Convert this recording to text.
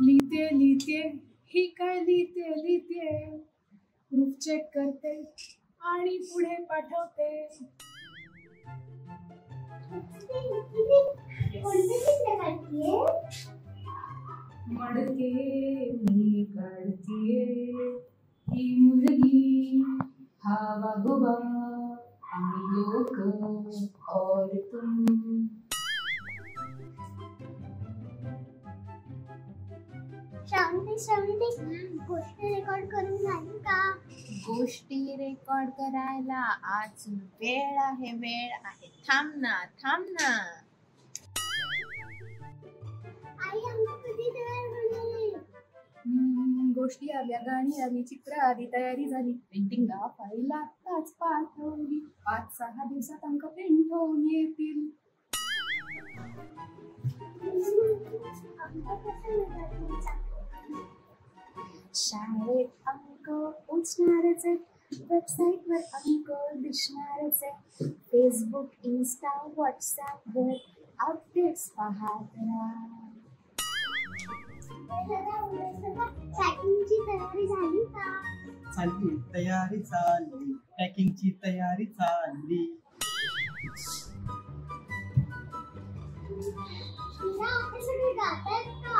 लिहिते लिहिते ही काय लिहिते प्रूफ चेक करते आणि पुढे पाठवते. मडके मी काढतीये ही मुलगी हा वागोबा आणि लोक और तुम. गोष्टी रेकॉर्ड करून झाली का? गोष्टी रेकॉर्ड करायला आज वेळ आहे. थांब ना. आई आम्ही कधी तयार होणार? गोष्टी आल्या, गाणी आली, चित्र आली, तयारी झाली, पेंटिंग फाईल आताच पाठवली. 5-6 दिवसात अंक प्रिंट होऊन येतील. शाळेत अंक पोचणारच आहे, वेबसाईट वर अंक दिसणारच आहे, फेसबुक, इन्स्टा, व्हॉट्सअप वर अपडेट्स पाहत राहा. पॅकिंगची तयारी झाली का? चालली तयारी चालली, पॅकिंगची तयारी चालली. सगळे गातायत का?